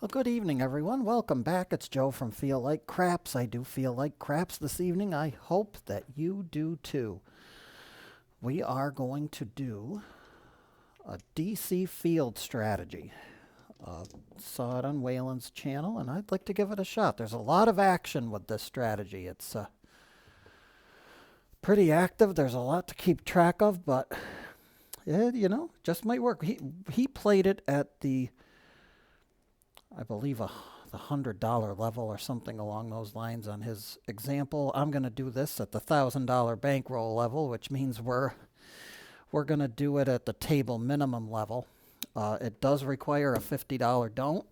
Well, good evening, everyone. Welcome back. It's Joe from Feel Like Craps. I do feel like craps this evening. I hope that you do too. We are going to do a DC field strategy. Saw it on Waylon's channel, and I'd like to give it a shot. There's a lot of action with this strategy. It's pretty active. There's a lot to keep track of, but just might work. He played it at the, I believe, the $100 level or something along those lines on his example. I'm going to do this at the $1,000 bankroll level, which means we're going to do it at the table minimum level. It does require a $50 don't.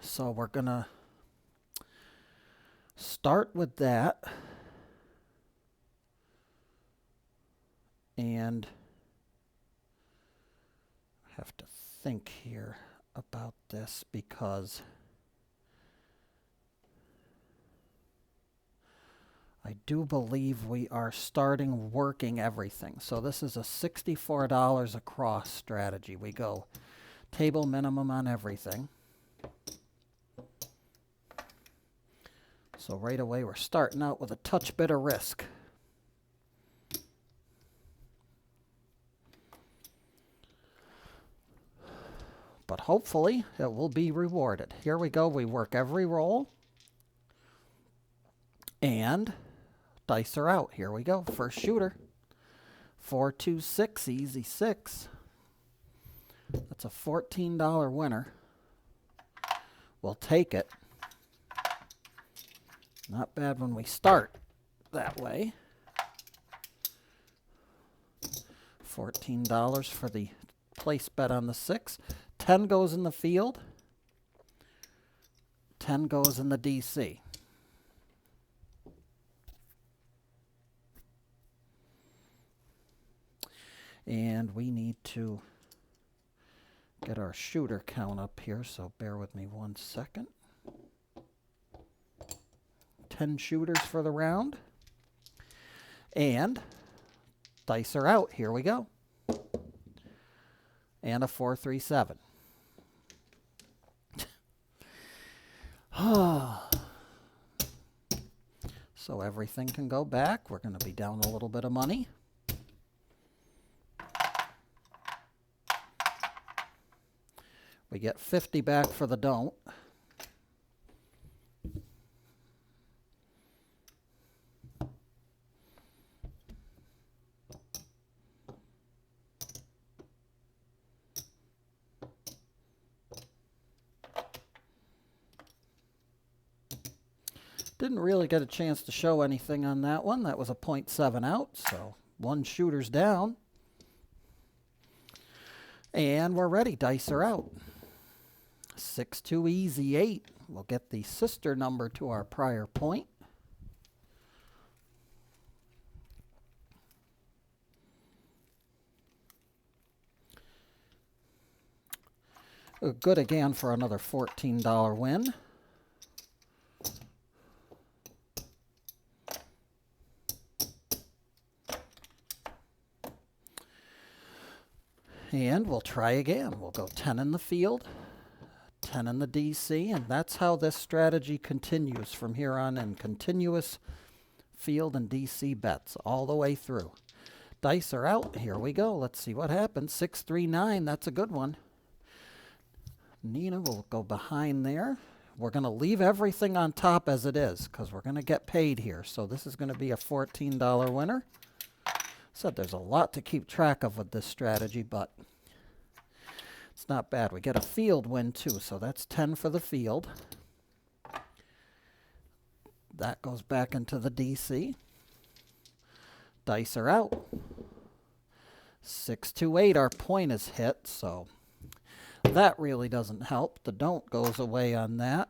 So we're going to start with that. And I have to think here about this because I do believe we are starting working everything. So this is a $64 across strategy. We go table minimum on everything. So right away we're starting out with a touch bit of risk. But hopefully it will be rewarded. Here we go. We work every roll. And dice are out. Here we go. First shooter. 426, easy 6. That's a $14 winner. We'll take it. Not bad when we start that way. $14 for the place bet on the 6. 10 goes in the field. 10 goes in the DC. And we need to get our shooter count up here, so bear with me 1 second. 10 shooters for the round. And dice are out. Here we go. And a 437. So everything can go back. We're going to be down a little bit of money. We get 50 back for the don't. Didn't really get a chance to show anything on that one. That was a 0.7 out, so 1 shooter's down. And we're ready. Dice are out. 6-2, easy 8. We'll get the sister number to our prior point. Good again for another $14 win. And we'll try again. We'll go 10 in the field, 10 in the DC, and that's how this strategy continues from here on in. Continuous field and DC bets all the way through. Dice are out. Here we go. Let's see what happens. 639. That's a good one. Nina will go behind there. We're going to leave everything on top as it is because we're going to get paid here. So this is going to be a $14 winner. Said there's a lot to keep track of with this strategy, but it's not bad. We get a field win too, so that's 10 for the field. That goes back into the DC. Dice are out. 6-2-8, our point is hit, so that really doesn't help. The don't goes away on that.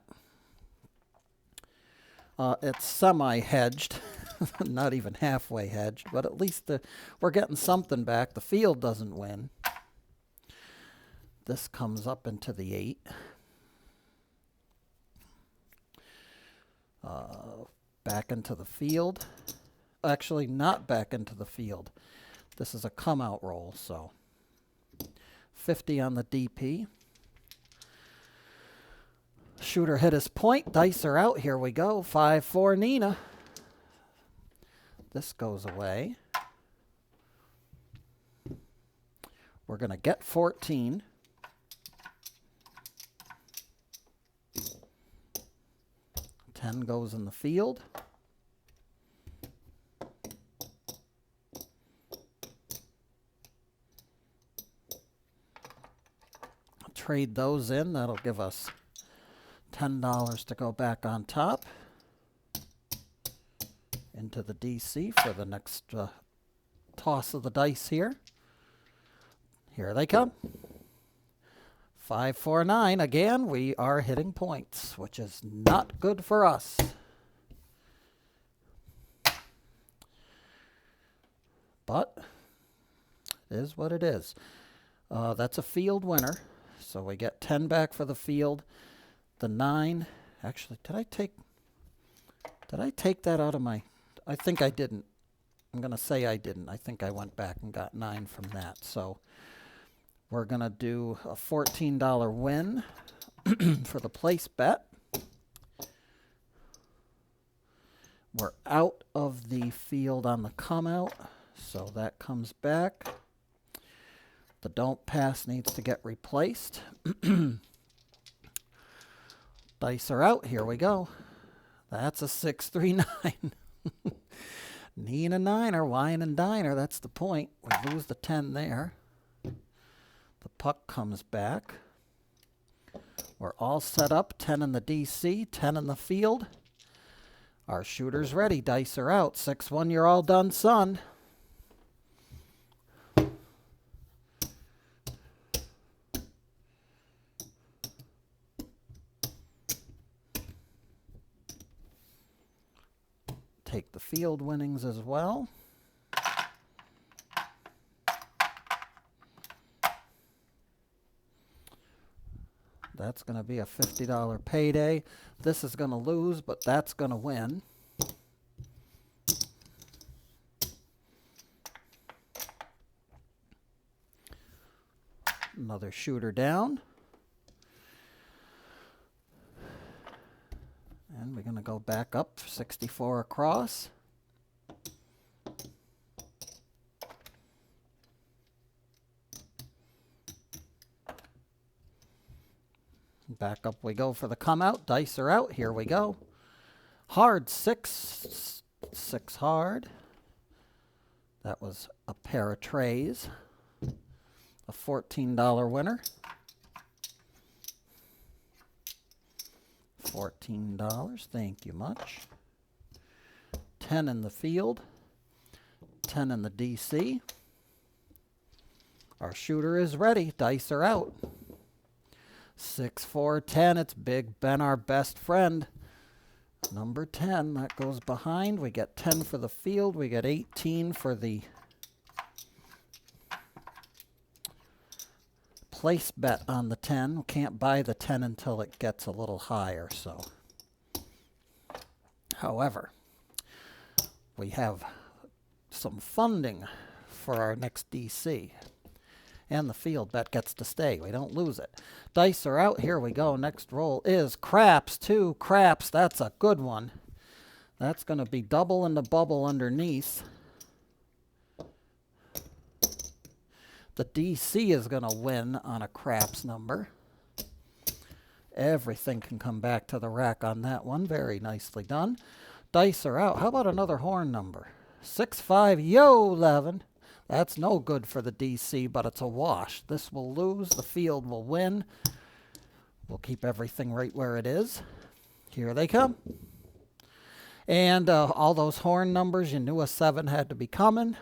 It's semi-hedged. Not even halfway hedged, but at least we're getting something back. The field doesn't win. This comes up into the 8. Back into the field. Actually, not back into the field. This is a come-out roll, so 50 on the DP. Shooter hit his point. Dice are out. Here we go. 5-4 Nina. This goes away. We're going to get 14. Ten goes in the field. Trade those in. That'll give us $10 to go back on top into the DC for the next toss of the dice here. Here they come. 5-4-9. Again, we are hitting points, which is not good for us. But it is what it is. That's a field winner. So we get 10 back for the field. The 9. Actually, did I take that out of my... I think I didn't. I'm going to say I didn't. I think I went back and got 9 from that. So we're going to do a $14 win for the place bet. We're out of the field on the come out. So that comes back. The don't pass needs to get replaced. Dice are out. Here we go. That's a 6-3-9. Nina Niner, wine and diner. That's the point. We lose the 10 there. The puck comes back. We're all set up. 10 in the DC, 10 in the field. Our shooter's ready. Dice are out. 6-1, you're all done, son. Take the field winnings as well. That's going to be a $50 payday. This is going to lose, but that's going to win. Another shooter down. And we're going to go back up, 64 across. Back up we go for the come out. Dice are out. Here we go. Hard 6. 6 hard. That was a pair of trays. A $14 winner. $14. Thank you much. 10 in the field. 10 in the DC. Our shooter is ready. Dice are out. 6-4-10. It's Big Ben, our best friend. Number 10. That goes behind. We get 10 for the field. We get 18 for the place bet on the 10. We can't buy the 10 until it gets a little higher. So, however, we have some funding for our next DC. And the field bet gets to stay. We don't lose it. Dice are out. Here we go. Next roll is craps. 2 craps. That's a good one. That's going to be double in the bubble underneath. The DC is going to win on a craps number. Everything can come back to the rack on that one. Very nicely done. Dice are out. How about another horn number? 6-5. Yo, 11. That's no good for the DC, but it's a wash. This will lose. The field will win. We'll keep everything right where it is. Here they come. And all those horn numbers, you knew a 7 had to be coming.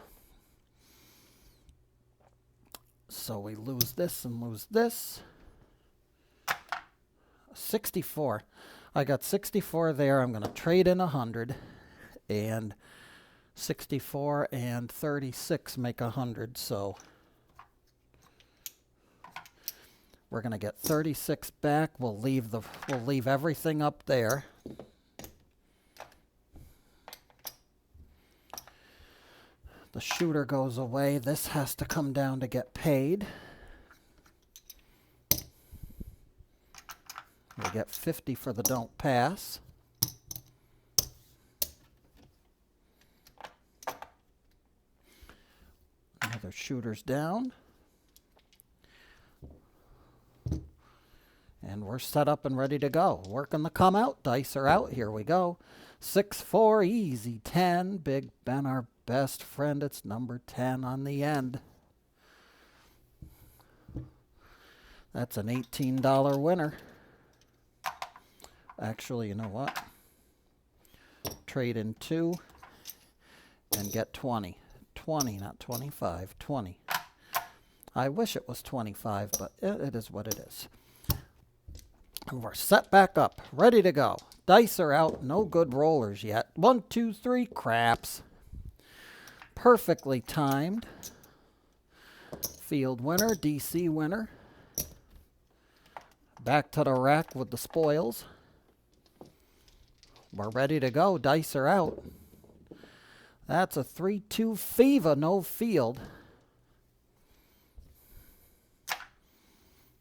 So we lose this and lose this. 64. I got 64 there. I'm going to trade in 100. And 64 and 36 make 100. So we're going to get 36 back. We'll leave everything up there. The shooter goes away. This has to come down to get paid. We get 50 for the don't pass. Another shooter's down. And we're set up and ready to go. Working the come out. Dice are out. Here we go. 6-4, easy 10. Big Ben, our best friend. It's number 10 on the end. That's an $18 winner. Actually, you know what? Trade in 2 and get 20. 20, not 25. 20. I wish it was 25, but it is what it is. And we're set back up, ready to go. Dice are out, no good rollers yet. 1, 2, 3, craps. Perfectly timed. Field winner, DC winner. Back to the rack with the spoils. We're ready to go. Dice are out. That's a 3-2 fever, no field.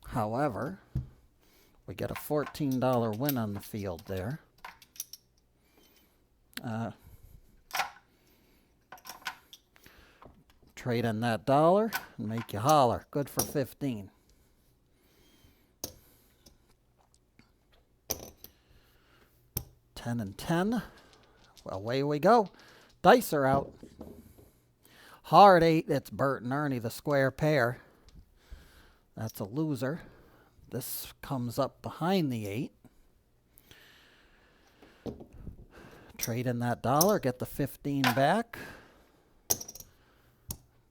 However, we get a $14 win on the field there. Trade in that dollar and make you holler. Good for 15. $10 and $10. Away we go. Dice are out. Hard 8. It's Bert and Ernie, the square pair. That's a loser. This comes up behind the 8. Trade in that dollar. Get the 15 back.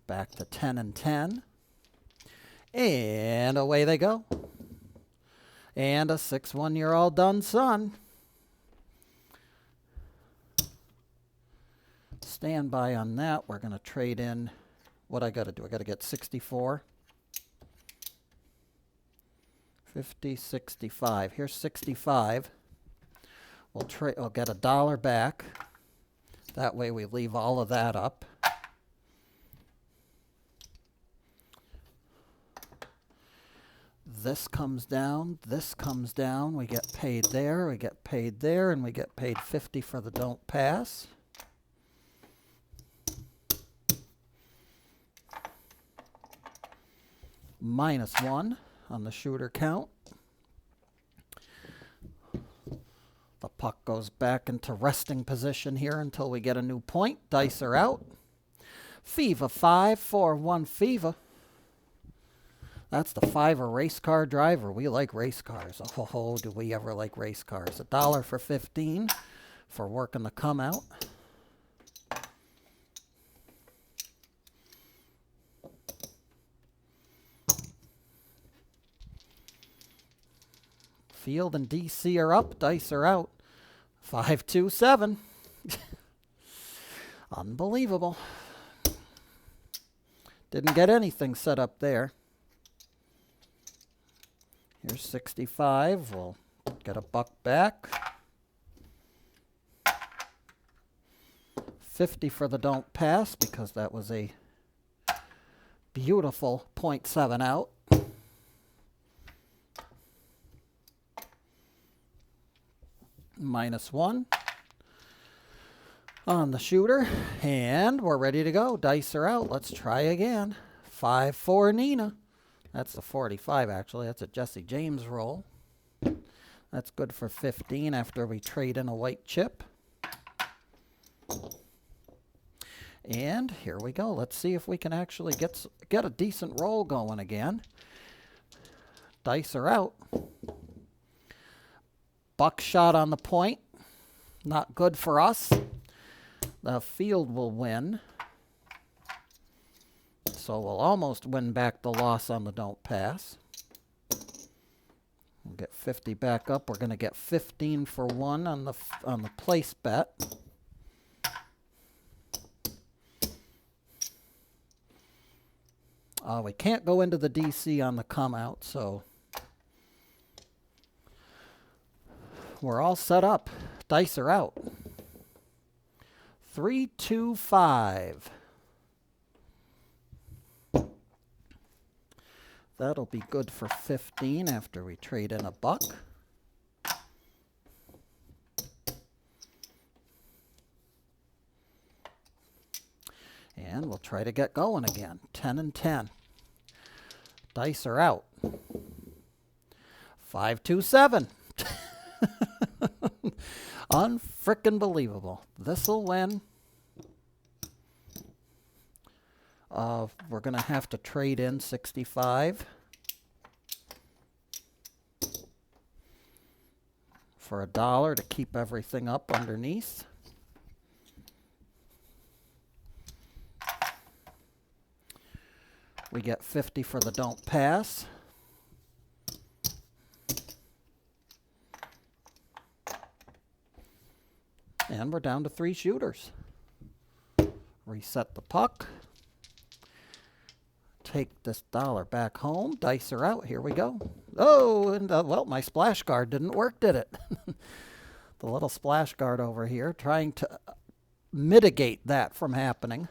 Back to 10 and 10. And away they go. And a 6-1. You're all done, son. Stand by on that. We're going to trade in. What I got to do? I got to get 64. 50, 65. Here's 65. We'll get $1 back. That way we leave all of that up. This comes down. This comes down. We get paid there. We get paid there. And we get paid 50 for the don't pass. -1 on the shooter count. The puck goes back into resting position here until we get a new point. Dice are out. Fever 5, 4-1 Fever. That's the 5 race car driver. We like race cars. Oh, do we ever like race cars. $1 for 15 for working the come out. Field and DC are up. Dice are out. 5-2-7. Unbelievable. Didn't get anything set up there. Here's 65. We'll get $1 back. 50 for the don't pass because that was a beautiful .7 out. -1 on the shooter, and we're ready to go. Dice are out. Let's try again. 5-4 Nina. That's the 45, actually. That's a Jesse James roll. That's good for 15 after we trade in a white chip. And here we go. Let's see if we can actually get a decent roll going again. Dice are out. Buckshot on the point. Not good for us. The field will win. So we'll almost win back the loss on the don't pass. We'll get 50 back up. We're going to get 15 for 1 on the place bet. We can't go into the DC on the come out, so we're all set up. Dice are out. 3-2-5. That'll be good for 15 after we trade in $1. And we'll try to get going again. 10 and 10. Dice are out. 5, 2, 7. Unfrickin' believable. This'll win. We're going to have to trade in 65 for $1 to keep everything up underneath. We get 50 for the don't pass. And we're down to 3 shooters. Reset the puck. Take this $1 back home. Dice are out. Here we go. Oh, and well, my splash guard didn't work, did it? The little splash guard over here, trying to mitigate that from happening.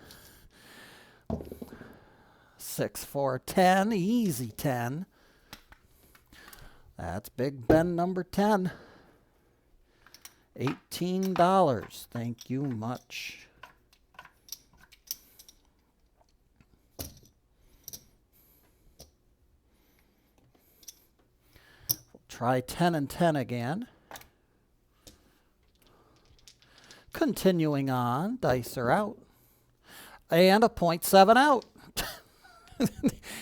6, 4, 10. Easy 10. That's Big Ben number 10. $18. Thank you much. We'll try 10 and 10 again. Continuing on, dice are out. And a .7 out.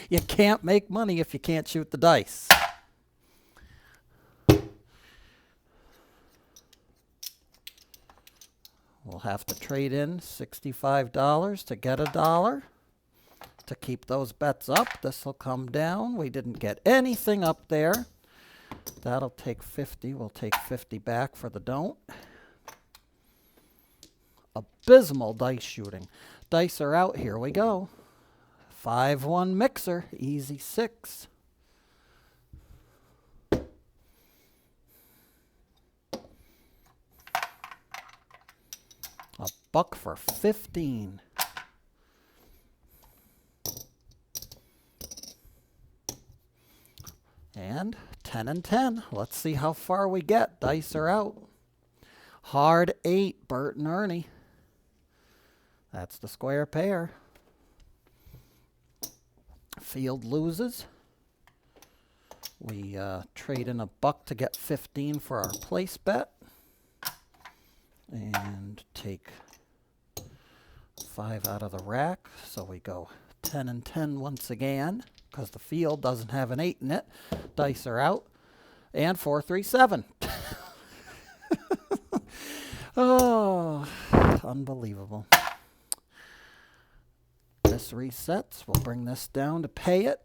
You can't make money if you can't shoot the dice. We'll have to trade in $65 to get $1 to keep those bets up. This will come down. We didn't get anything up there. That'll take 50. We'll take 50 back for the don't. Abysmal dice shooting. Dice are out. Here we go. 5-1 mixer. Easy 6. $1 for 15. And 10 and 10. Let's see how far we get. Dice are out. Hard 8, Bert and Ernie. That's the square pair. Field loses. We trade in $1 to get 15 for our place bet. And take 5 out of the rack. So we go 10 and 10 once again because the field doesn't have an 8 in it. Dice are out. And 4, 3, 7. Oh, unbelievable. This resets. We'll bring this down to pay it.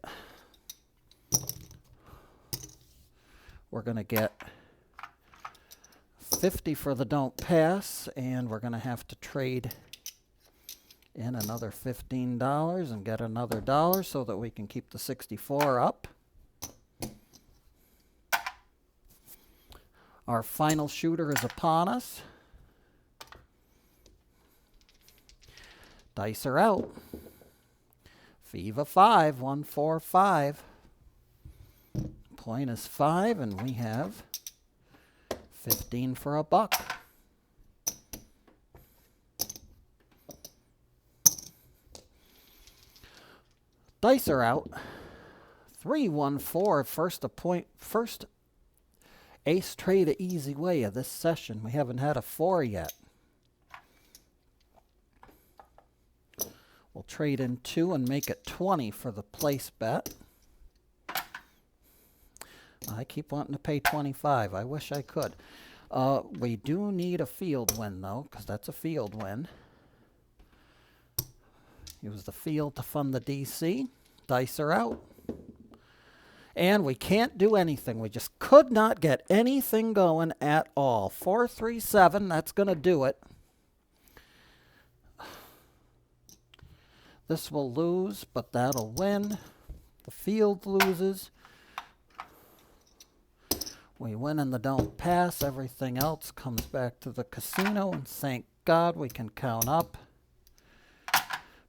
We're going to get 50 for the don't pass, and we're going to have to trade in another $15 and get another $1 so that we can keep the 64 up. Our final shooter is upon us. Dice are out. Viva 5, 1, 4, 5. Point is 5, and we have 15 for $1. Dice are out. 3, 1, 4. First ace trade a easy way of this session. We haven't had a 4 yet. We'll trade in 2 and make it 20 for the place bet. I keep wanting to pay 25. I wish I could. We do need a field win, though, because that's a field win. Use the field to fund the DC. Dice are out. And we can't do anything. We just could not get anything going at all. 4, 3, 7. That's going to do it. This will lose, but that'll win. The field loses. We win and the don't pass. Everything else comes back to the casino, and thank God we can count up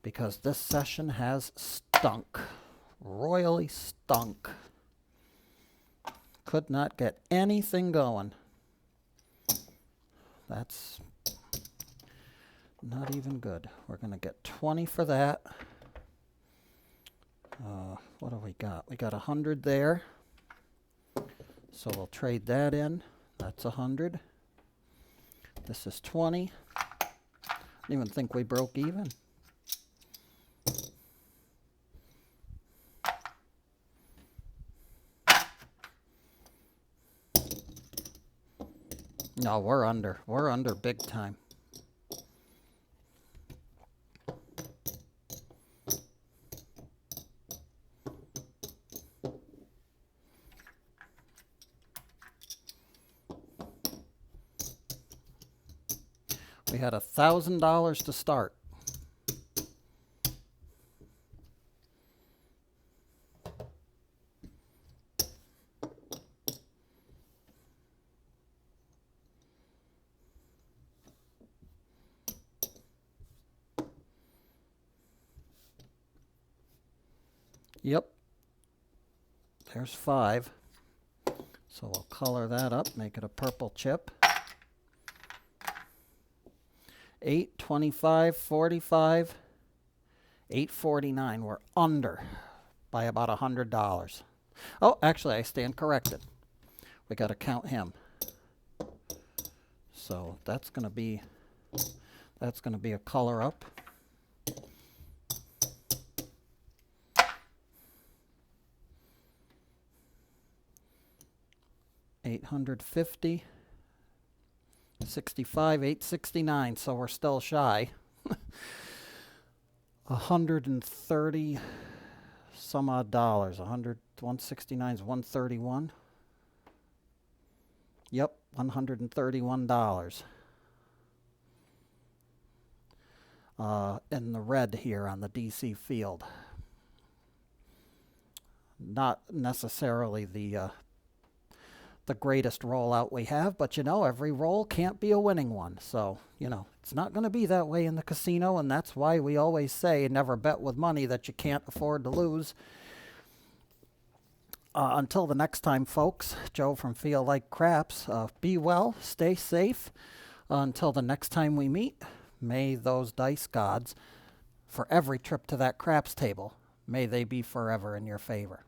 because this session has stunk. Royally stunk. Could not get anything going. Not even good. We're going to get 20 for that. What do we got? We got 100 there. So we'll trade that in. That's 100. This is 20. I didn't even think we broke even. No, we're under. We're under big time. We had $1,000 to start. Yep. There's 5. So we'll color that up, make it a purple chip. 8, 25, 45, 849. We're under by about $100. Oh, actually, I stand corrected. We got to count him. So that's going to be a color up. $850, 65, 869. So we're still shy. 130 some odd dollars. 169 is 131. Yep, $131. In the red here on the DC field. Not necessarily the greatest rollout we have, but you know, every roll can't be a winning one. So, you know, it's not going to be that way in the casino, and that's why we always say never bet with money that you can't afford to lose. Until the next time, folks, Joe from Feel Like Craps, be well, stay safe. Until the next time we meet, may those dice gods, for every trip to that craps table, may they be forever in your favor.